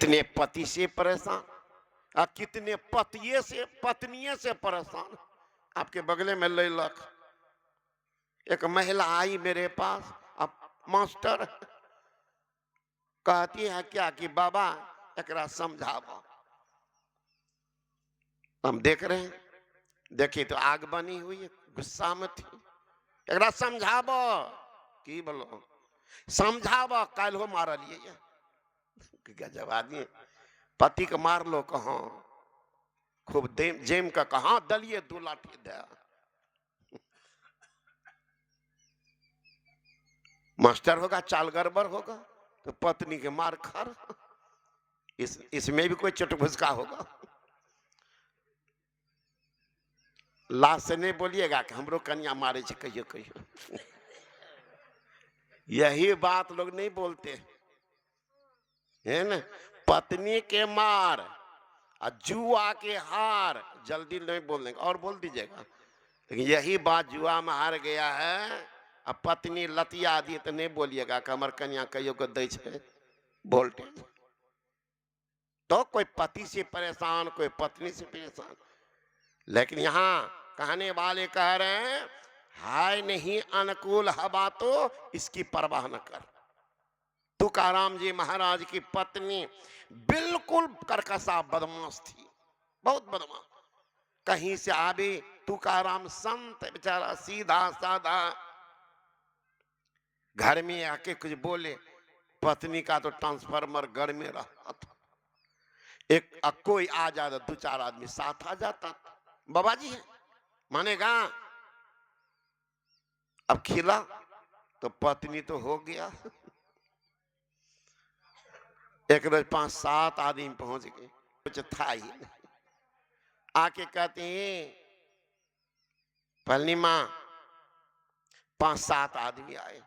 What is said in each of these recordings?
कितने पति से परेशान और कितने पत्नियों से परेशान। आपके बगले में ले लख एक महिला आई मेरे पास, अब मास्टर कहती है क्या कि बाबा एकरा समझाओ। हम देख रहे हैं, देखिए तो आग बनी हुई है, गुस्सा में थी। एकरा समझाबो की बोलो, समझाबो कल हो मार लिए गजब आदमी। पति के मार लो कहा खूब जेम का कहा दलिए दो लाठी दे। मास्टर होगा चाल गड़बड़ होगा तो पत्नी के मार खार। इसमें भी कोई चटभुसका होगा। लाश से नहीं बोलिएगा कि हमरो कन्या मारे छे कहियो कहियो। यही बात लोग नहीं बोलते है ना। पत्नी के मार और जुआ के हार जल्दी नहीं बोल देंगे और बोल दीजिएगा, लेकिन यही बात जुआ में हार गया है। अब पत्नी लतिया दी तो नहीं बोलिएगा कि हमार कन्या कहियो को दे छे वोल्टेज। तो कोई पति से परेशान, कोई पत्नी से परेशान। लेकिन यहाँ कहने वाले कह रहे हैं हाय नहीं अनुकूल हवा तो इसकी परवाह न कर। तुकाराम जी महाराज की पत्नी बिल्कुल करकसा बदमाश थी, बहुत बदमाश। कहीं से आवे तुकाराम संत बेचारा सीधा साधा, घर में आके कुछ बोले पत्नी का तो ट्रांसफार्मर घर में रहा था। एक कोई आ जाता, दो चार आदमी साथ आ जाता, बाबा जी है मानेगा। अब खिला तो पत्नी तो हो गया। एक रोज 5-7 आदमी पहुंच गए, कुछ था ही नहीं। आके कहते हैं पलनी मां 5-7 आदमी आए।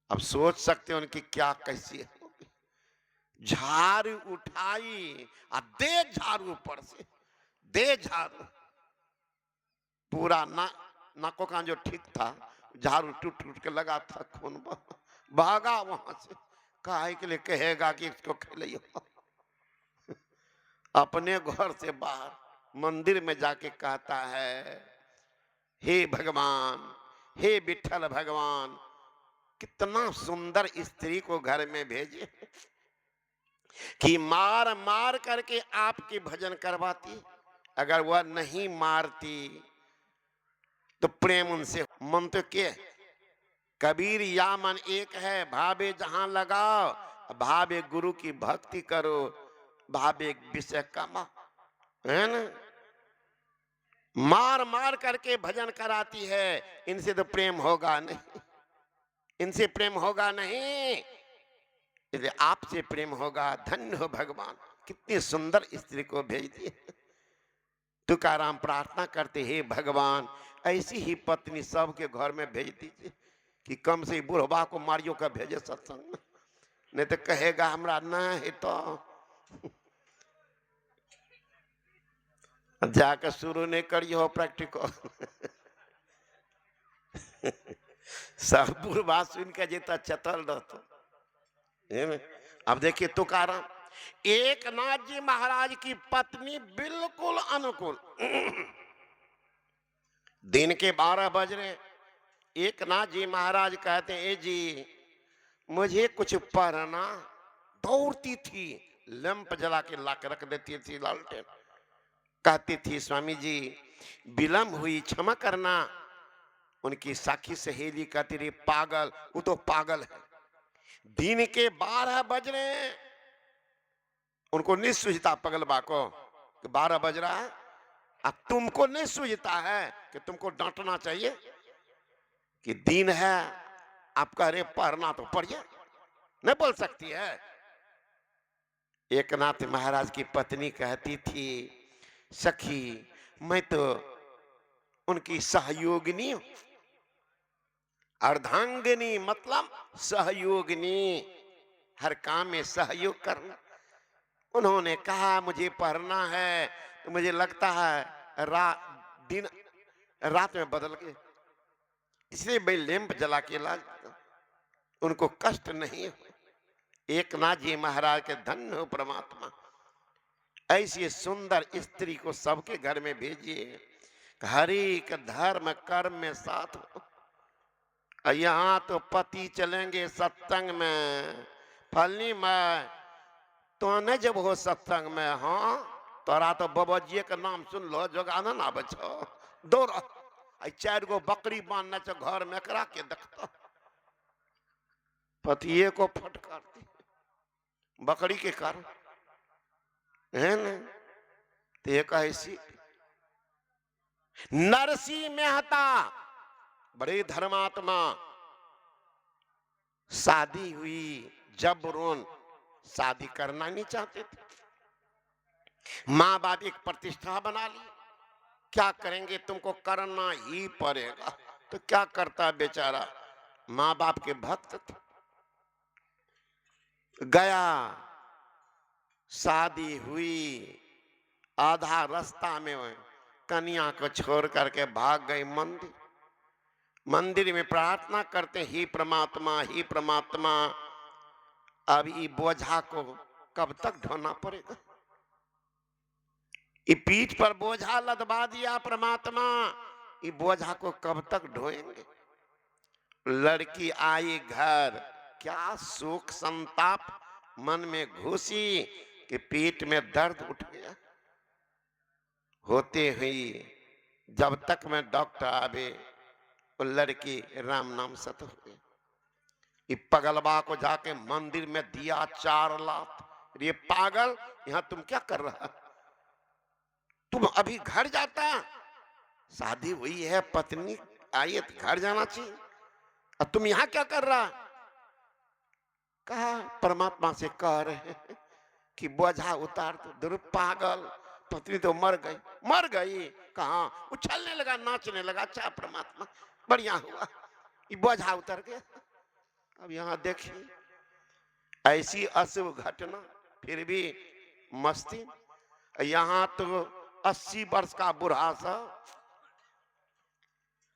अब सोच सकते हो उनकी क्या कैसी है। झाड़ू उठाई और दे झाड़ू ऊपर से, दे झाड़ू पूरा नाकों का जो ठीक था झाड़ू टूट टूट के लगा था, खून भागा वहां से। काहे के लिए कहेगा कि इसको खिलाइयो। अपने घर से बाहर मंदिर में जाके कहता है हे भगवान, हे विठल भगवान, कितना सुंदर स्त्री को घर में भेजे कि मार मार करके आपके भजन करवाती। अगर वह नहीं मारती तो प्रेम उनसे मन तो के कबीर या मन एक है, भावे जहां लगाओ, भावे गुरु की भक्ति करो, भावे विषय कमा, है ना। मार मार करके भजन कराती है, इनसे तो प्रेम होगा नहीं, इनसे प्रेम होगा नहीं, इसलिए आपसे प्रेम होगा। धन्य हो भगवान, कितनी सुंदर स्त्री को भेज दिए। तुकाराम प्रार्थना करते हे भगवान ऐसी ही पत्नी सबके घर में भेज दीजिए कि कम से बुढ़वा को मारियो का भेजे सत्संग में, नहीं तो कहेगा हमरा ना है तो जाकर शुरू नहीं करियो प्रैक्टिकल। सब बुढ़वा सुन के जेता चतल रहता। अब देखिए तुकाराम, एक नाथ जी महाराज की पत्नी बिल्कुल अनुकूल। दिन के 12 बज रहे, एक नाथ जी महाराज कहते हैं ए जी मुझे कुछ पढ़ना। दौड़ती थी, लैंप जला के ला के रख देती थी लालटेन, कहती थी स्वामी जी विलंब हुई क्षमा करना। उनकी साखी सहेली कहती रही पागल, वो तो पागल है। दिन के 12 बज रहे हैं, उनको नहीं सूझता पगलबा को कि 12 बज रहा है। अब तुमको नहीं सूझता है कि तुमको डांटना चाहिए कि दिन है, आप कह रहे पढ़ना तो पढ़िए, नहीं बोल सकती है। एक नाथ महाराज की पत्नी कहती थी सखी मैं तो उनकी सहयोगिनी हूं। अर्धांगिनी मतलब सहयोगिनी, हर काम में सहयोग करना। उन्होंने कहा मुझे पढ़ना है, तो मुझे लगता है दिन रात में बदल गए, इसलिए मैं लैंप जला के ला, उनको कष्ट नहीं हो। एक नाथ जी महाराज के धन्य हो परमात्मा, ऐसी सुंदर स्त्री को सबके घर में भेजिए, हर एक धर्म कर्म में साथ हो। यहाँ तो पति चलेंगे सत्संग में, फलनी में तो न जब हो सत्संग में, हाँ तोरा तो बाबाजी का नाम सुन लो जोगाना ना बचो दौड़, 4 गो बकरी बांधना चो घर में करा के देखता, पतिये को फटकारती बकरी के कारण, है ना। तो एक ऐसी नरसिंह मेहता बड़े धर्मात्मा, शादी हुई जबरन, शादी करना नहीं चाहते थे, माँ बाप एक प्रतिष्ठा बना ली, क्या करेंगे तुमको करना ही पड़ेगा, तो क्या करता बेचारा, माँ बाप के भक्त थे, गया शादी हुई, आधा रास्ता में कन्या को छोड़ करके भाग गई मंदिर, मंदिर में प्रार्थना करते ही प्रमात्मा ही प्रमात्मा, अब ये बोझा को कब तक ढोना पड़ेगा, ये पीठ पर बोझा लदवा दिया प्रमात्मा, ये बोझा को कब तक ढोएंगे। लड़की आई घर, क्या शोक संताप मन में घुसी कि पेट में दर्द उठ गया, होते हुई जब तक मैं डॉक्टर आवे वो लड़की राम नाम सत हो गई। ये पगलबा को जाके मंदिर में दिया 4 लाख, ये पागल यहाँ तुम क्या कर रहा, तुम अभी घर जाता, शादी हुई है पत्नी आई है तो घर जाना चाहिए, और तुम यहाँ क्या कर रहा। कहा परमात्मा से कह रहे हैं कि बोझा उतार दो, दुर पागल पत्नी तो मर गई, मर गई कहा, उछलने लगा नाचने लगा, अच्छा परमात्मा बढ़िया हुआ ये बोझा उतर गया। अब यहाँ देखिए ऐसी अशुभ घटना, फिर भी मस्ती, यहाँ तो 80 वर्ष का बूढ़ा सा,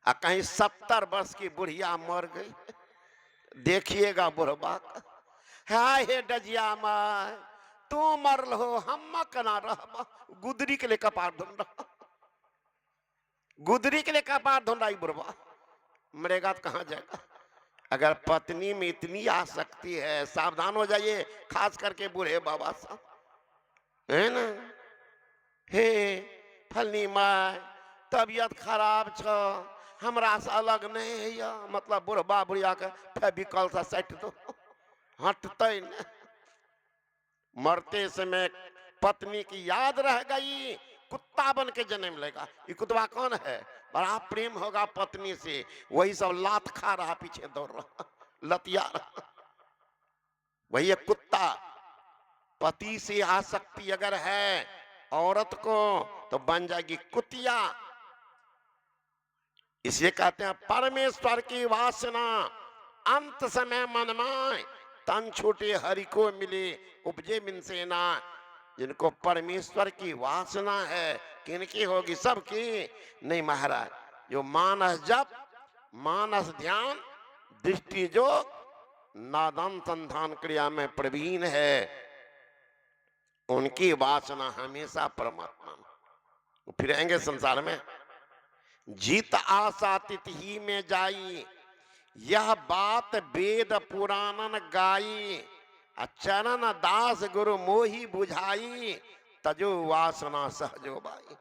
कहीं 70 वर्ष की बुढ़िया मर गई, देखिएगा बुढ़बा, हाय हे डजिया माय तू मरल हो हम कना रह, गुदरी के लिए कपार धुन रहा, गुदरी के लिए कपार धुन रहा बुढ़बा, मरेगा तो कहां जाएगा। अगर पत्नी में इतनी आसक्ति है सावधान हो जाइए, खास करके बूढ़े बाबा साहब, है ना। हे फलनी माय तबियत खराब छ, हमरा से अलग नहीं है या, मतलब बुढ़बा बुढ़िया के फेविकॉल से सट दो, हटते न। मरते समय पत्नी की याद रह गई, कुत्ता बन के जन्म लेगा, ये कुत्ता कौन है, बड़ा प्रेम होगा पत्नी से, वही सब लात खा रहा पीछे दौड़ रहा लतिया रहा, वही एक कुत्ता। पति से आसक्ति अगर है औरत को तो बन जाएगी कुतिया। इसे कहते हैं परमेश्वर की वासना अंत समय मन में, तन छूटे हरि को मिले उपजे मिन सेना। जिनको परमेश्वर की वासना है किनकी होगी, सबकी नहीं महाराज, जो मानस जप मानस ध्यान दृष्टि जो नादन संधान क्रिया में प्रवीण है, उनकी वासना हमेशा परमात्मा में फिरेंगे संसार में। जीत आशा तिथि में जाई, यह बात वेद पुराणन गाई, चरण दास गुरु मोही बुझाई, तजो वासना Sahajo by.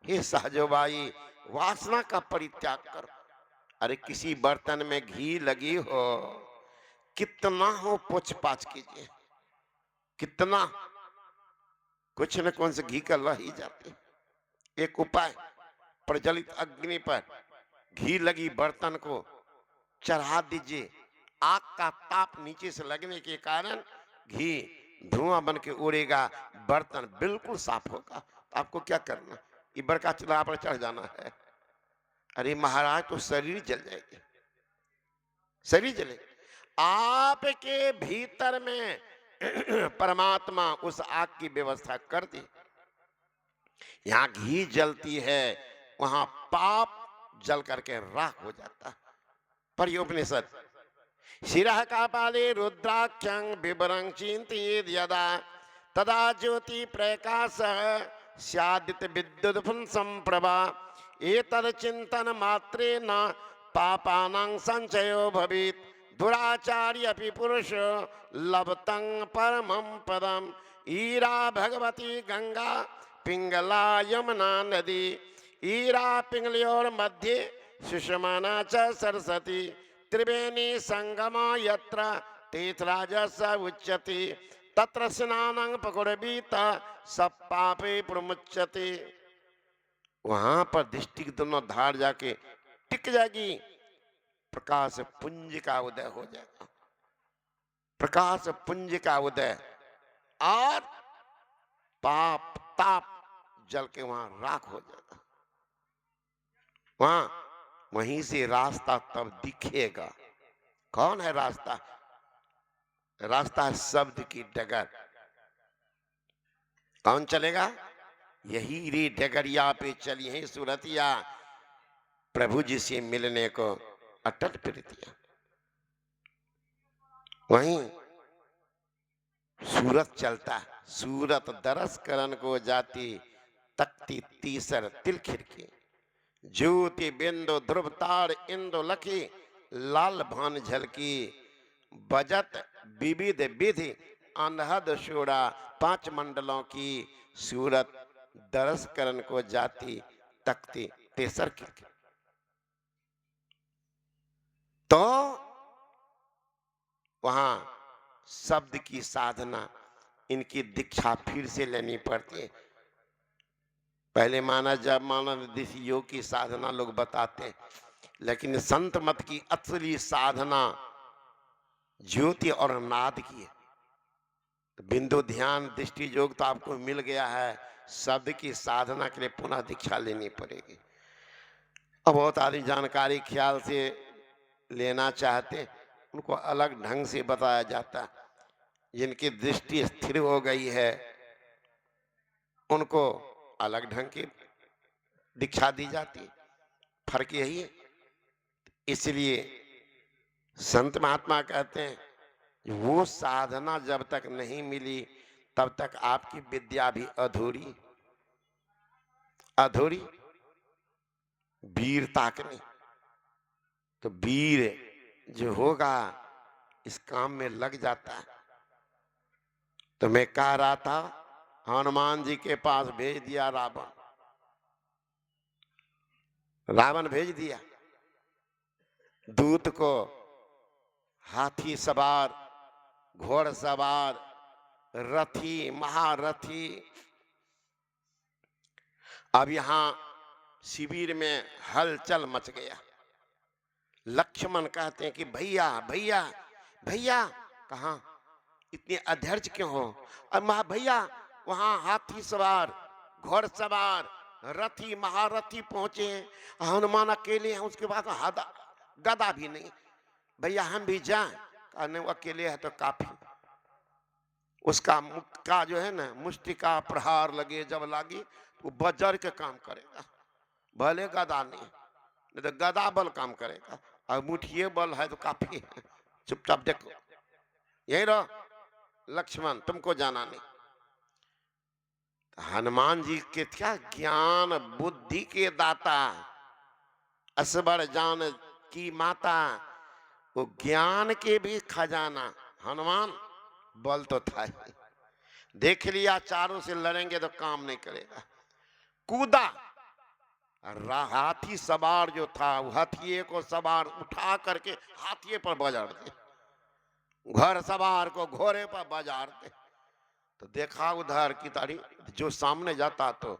Hey Sahajo by वासना का परित्याग करो। अरे किसी बर्तन में घी लगी हो, कितना हो पूछ पाछ कीजिए, कितना कुछ न कौन से घी का रह ही जाते। एक उपाय, प्रज्वलित अग्नि पर घी लगी बर्तन को चढ़ा दीजिए, आग का ताप नीचे से लगने के कारण घी धुआं बन के उड़ेगा, बर्तन बिल्कुल साफ होगा। आपको क्या करना, ये बड़का चूल्हा पर चढ़ जाना है। अरे महाराज तो शरीर जल जाएगी, शरीर जले। आपके भीतर में परमात्मा उस आग की व्यवस्था कर दी। यहाँ घी जलती है, वहां पाप जल करके राख हो जाता है। पढ़िए उपनिषद, शिरः कापाले रुद्राक्षं बिभ्रं चिन्तयेद् यदा तदा ज्योति प्रकाशः स्यादित विद्युत् संप्रभा एतद् चिन्तन मात्रेण पापानां संचयो भवेत् दुराचार्य अपि पुरुष लभतं परमं पदम् ईरा भगवती गंगा पिंगला यमुना नदी ईरा पिंगलयोर मध्ये सुषमाना च सरस्वती त्रिवेणी संगमा यत्र तीर्थराजस उच्यते तत्र स्नानं पकुर्वीत सब पापे प्रमुच्यते। वहां पर दृष्टि की दोनों धार जाके टिक जाएगी, प्रकाश पुंज का उदय हो जाएगा, प्रकाश पुंज का उदय, और पाप ताप जल के वहां राख हो जाएगा। वहां वहीं से रास्ता तब दिखेगा। कौन है रास्ता? रास्ता है शब्द की डगर। कौन चलेगा? यही रे डगरिया पे चली है सूरतिया, प्रभु जी से मिलने को अटल प्रीतिया। वहीं सूरत चलता, सूरत दरस करन को जाती तकती तीसर तिल खिड़की ज्योति बिंदु ध्रुव तार इंदु लखी लाल भान झलकी बजत विविध विधि अनहद शोड़ा पांच मंडलों की सूरत दरस करन को जाती तकती तेसर खिड़की। तो वहां शब्द की साधना, इनकी दीक्षा फिर से लेनी पड़ती है। पहले जब माना देसी योग की साधना लोग बताते हैं, लेकिन संत मत की असली साधना ज्योति और नाद की है। तो बिंदु ध्यान दृष्टि योग तो आपको मिल गया है, शब्द की साधना के लिए पुनः दीक्षा लेनी पड़ेगी। अब बहुत आदमी जानकारी ख्याल से लेना चाहते, उनको अलग ढंग से बताया जाता। जिनकी दृष्टि स्थिर हो गई है उनको अलग ढंग की दीक्षा दी जाती। फर्क यही है। इसलिए संत महात्मा कहते हैं वो साधना जब तक नहीं मिली तब तक आपकी विद्या भी अधूरी अधूरी। वीरता की नहीं। तो वीर जो होगा इस काम में लग जाता है। तो मैं कह रहा था, हनुमान जी के पास भेज दिया रावण, रावण भेज दिया दूत को, हाथी सवार, घोड़ सवार, रथी महारथी। अब यहां शिविर में हलचल मच गया। लक्ष्मण कहते हैं कि भैया भैया भैया, कहां इतने अधैर्य क्यों हो? और भैया वहां हाथी सवार, घोड़ सवार, रथी महारथी पहुंचे हैं, हनुमान अकेले हैं, उसके बाद गदा भी नहीं। भैया हम भी जाएं? कहने वो अकेले है तो काफी। उसका मुख का जो है ना मुष्टि का प्रहार लगे जब लागी तो वज्र के काम करेगा, भले गदा नहीं तो गदा बल काम करेगा, और मुठिए बल है तो काफी है। चुपचाप देखो, यही रहो लक्ष्मण, तुमको जाना नहीं। हनुमान जी के क्या ज्ञान बुद्धि के दाता, असबर जान की माता, वो ज्ञान के भी खजाना। हनुमान बल तो था ही, देख लिया चारों से लड़ेंगे तो काम नहीं करेगा, कूदा। हाथी सवार जो था वो हाथिये को सवार उठा करके हाथिये पर बजा दे, घर सवार को घोड़े पर बजाते। तो देखा उधर की तारी जो सामने जाता तो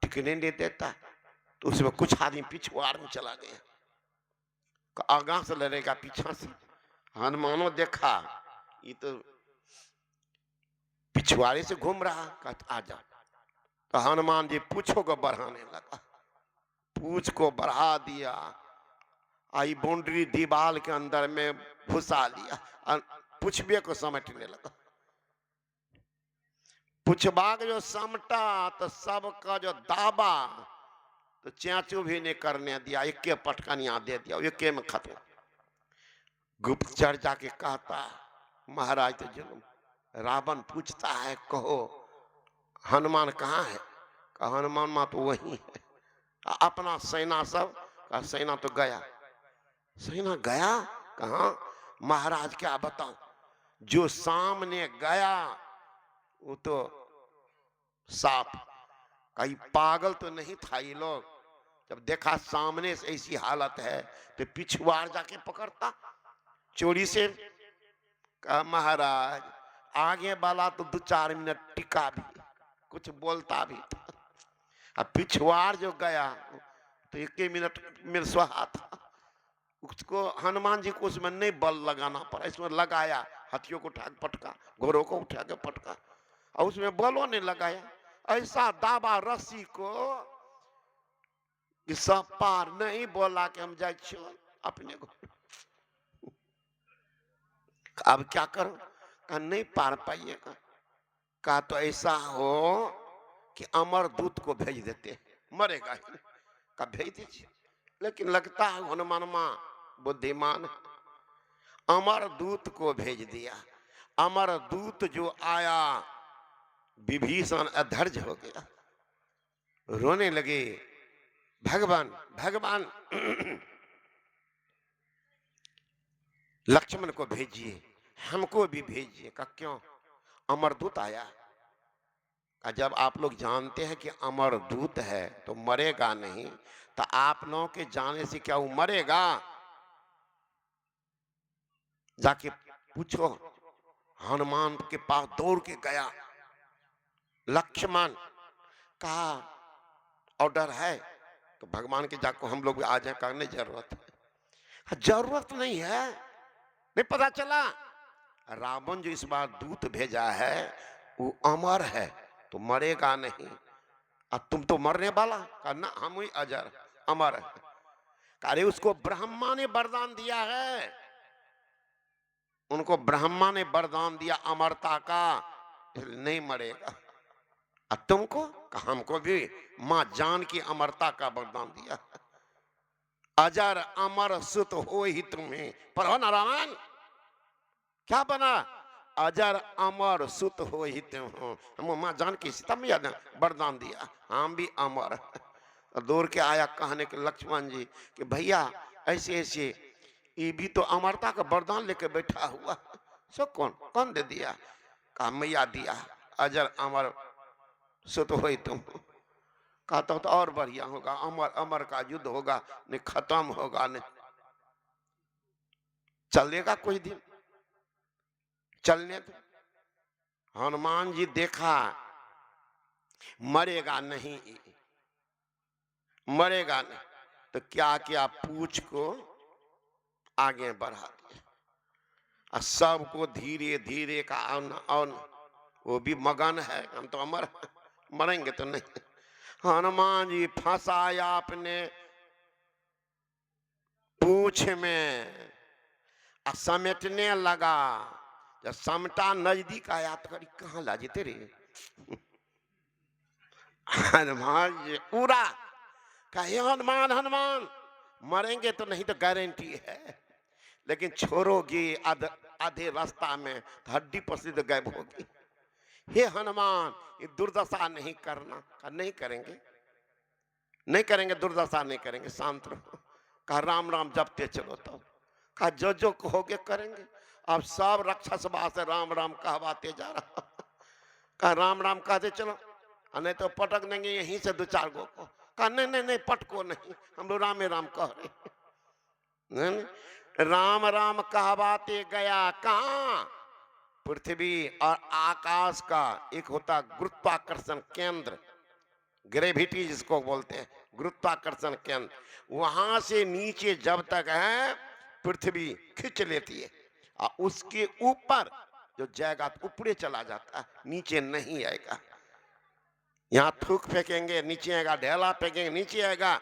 टिकने नहीं देता, तो उसमें कुछ आदमी पिछुआर में चला गया, आगा से लड़ेगा पीछा से। हनुमानो देखा ये तो पिछुआरे से घूम रहा, कहता आजा। तो हनुमान जी पूछो को बढ़ाने लगा, पूछ को बढ़ा दिया, आई बाउंड्री दीवार के अंदर में घुसा लिया, पुछबे को समेटने लगा। पुछबाग जो समटा तो सबका जो दाबा तो चैचू भी नहीं करने दिया, एक पटकनिया दे दिया, एक में खत्म। गुप्तचर जाके कहता, महाराज तो जुल्म। रावण पूछता है, कहो हनुमान कहाँ है? कहा हनुमान माँ तो वही है। अपना सेना सब का सेना तो गया। सेना गया कहाँ? महाराज क्या बताऊं, जो सामने गया वो तो सांप। कहीं पागल तो नहीं था ये लोग? जब देखा सामने से ऐसी हालत है तो पिछुआड़ जाके पकड़ता चोरी से। कहा महाराज आगे वाला तो 2-4 मिनट टिका भी, कुछ बोलता भी था। अब पिछुआड़ जो गया तो 1 मिनट में सुहा था। उसको हनुमान जी को उसमें नहीं बल लगाना पड़ा, इसमें लगाया, हाथियों को उठा के पटका, घोड़ों को उठा के पटका, और उसमें बलों ने लगाया। ऐसा दाबा रस्सी को कि सब पार नहीं बोला कि हम जाए चल अपने को। अब क्या करो? कहा नहीं पार पाइएगा। कहा तो ऐसा हो कि अमर दूत को भेज देते, मरेगा ही। का भेज दीजिए। लेकिन लगता है हनुमान मां बुद्धिमान है। अमर दूत को भेज दिया। अमर दूत जो आया, विभीषण अधर्ज हो गया, रोने लगे, भगवान भगवान लक्ष्मण को भेजिए, हमको भी भेजिए। का क्यों? अमरदूत आया। का जब आप लोग जानते हैं कि अमरदूत है तो मरेगा नहीं, तो आप लोगों के जाने से क्या वो मरेगा? जाके पूछो। हनुमान के पास दौड़ के गया लक्ष्मण। कहा ऑर्डर है तो भगवान के जाको हम लोग आ जाए। करने जरूरत है? जरूरत नहीं है। नहीं पता चला रावण जो इस बार दूत भेजा है वो अमर है तो मरेगा नहीं। अब तुम तो मरने वाला। कहा ना, हम ही अजर अमर है। अरे उसको ब्रह्मा ने वरदान दिया है, उनको ब्रह्मा ने वरदान दिया अमरता का, नहीं मरेगा। अब तुमको? हमको भी मां जान की अमरता का वरदान दिया। अजर अमर सुत हो ही तुम्हें। पर हो नारायण क्या बना? अजर अमर सुत हो ही तुम हो। हम मां जान की सीता मैया ने वरदान दिया, हम भी अमर। दौड़ के आया कहने के लक्ष्मण जी कि भैया ऐसे ऐसे ये भी तो अमरता का वरदान लेके बैठा हुआ। सो कौन कौन दे दिया? कहा मैया दिया, अजर अमर सुत हो ही तुम। कहता तो और बढ़िया होगा, अमर अमर का युद्ध होगा, नहीं खत्म होगा, नहीं चलेगा कोई दिन, चलने दो। हनुमान जी देखा मरेगा नहीं, मरेगा नहीं, तो क्या किया, पूछ को आगे बढ़ा दिया। और सबको धीरे धीरे का अन वो भी मगन है, हम तो अमर मरेंगे तो नहीं। हनुमान जी फंसाया अपने पूछ में, समेटने लगा। जब समटा नजदीक आया तो करी कहाँ लाजे तेरे। हनुमान जी पूरा कहे हनुमान हनुमान मरेंगे तो नहीं तो गारंटी है, लेकिन छोड़ोगी आधे रास्ता में तो हड्डी पसली तो गायब होगी। हे हनुमान ये दुर्दशा नहीं करना। कहा नहीं करेंगे, नहीं करेंगे, दुर्दशा नहीं करेंगे, शांत रहो। कहा राम राम जपते चलो। तो कहा जो जो कहोगे करेंगे। अब सब राक्षस से राम राम कहवाते जा रहा। कहा राम राम कहते चलो, नहीं तो पटक देंगे यहीं से 2-4 गो को। कहा नहीं नहीं नहीं पटको नहीं, हम लोग राम राम कह रहे। नहीं, राम राम कहवाते गया। कहा? पृथ्वी और आकाश का एक होता गुरुत्वाकर्षण केंद्र, ग्रेविटी जिसको बोलते हैं, गुरुत्वाकर्षण केंद्र, वहां से नीचे जब तक है पृथ्वी खींच लेती है, और उसके ऊपर जो जाएगा तो ऊपरे चला जाता है, नीचे नहीं आएगा। यहाँ थूक फेंकेंगे नीचे आएगा, ढेला फेंकेंगे नीचे आएगा,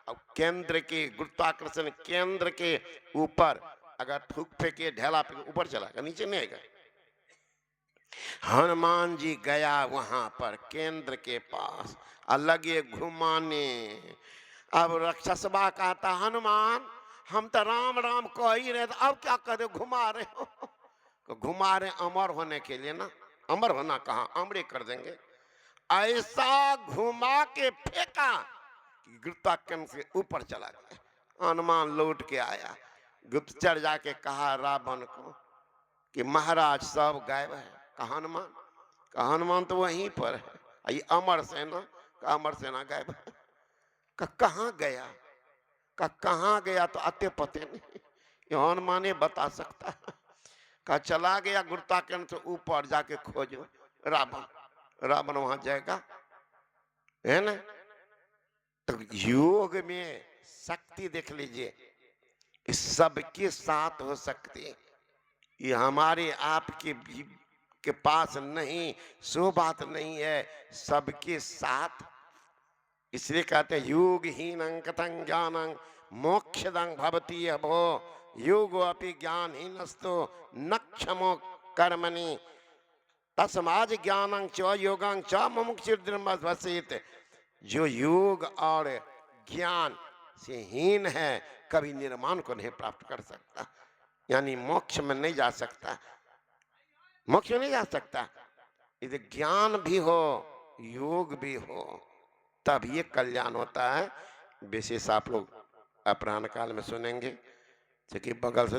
और केंद्र के गुरुत्वाकर्षण केंद्र के ऊपर अगर थूक फेंके ढेला फेंके ऊपर चला नीचे नहीं आएगा। हनुमान जी गया वहां पर केंद्र के पास, अलग घुमाने। अब राक्षसबा कहता हनुमान हम तो राम राम कह ही रहे थे, अब क्या कर रहे हो, घुमा रहे हो। तो घुमा रहे अमर होने के लिए ना, अमर होना कहाँ, अमरे कर देंगे। ऐसा घुमा के फेंका कि गुरुत्वाकर्षण से ऊपर चला गया। हनुमान लौट के आया, गुप्तचर जाके कहा रावण को कि महाराज सब गायब है। कहा हनुमान, कहा हनुमान तो वहीं पर है। ये अमर सेना, का अमर सेना गायब है। कहाँ गया, का कहाँ गया तो अते पते नहीं, ये हनुमान बता सकता है। का चला गया गुरुत्वाकर्षण से ऊपर, जाके खोजो रावण। रावण वहां जाएगा, है ना। तो योग में शक्ति देख लीजिए, सबके साथ हो सकती है, ये हमारे आपके के पास नहीं, सो बात नहीं है, सबके साथ। इसलिए कहते हैं योगहीनं कथं ज्ञानं मोक्षदं भवति अभो, योगो अपि ज्ञानहीनस्तो न क्षमो कर्मणि तस्माद् ज्ञानं च योगं च मुमुक्षुर्धर्मवसेत। जो योग और ज्ञान से हीन है कभी निर्माण को नहीं प्राप्त कर सकता, यानी मोक्ष में नहीं जा सकता, मोक्ष में नहीं जा सकता। यदि ज्ञान भी हो योग भी हो तब ये कल्याण होता है। विशेष आप लोग अपराह्न काल में सुनेंगे, क्योंकि बगल से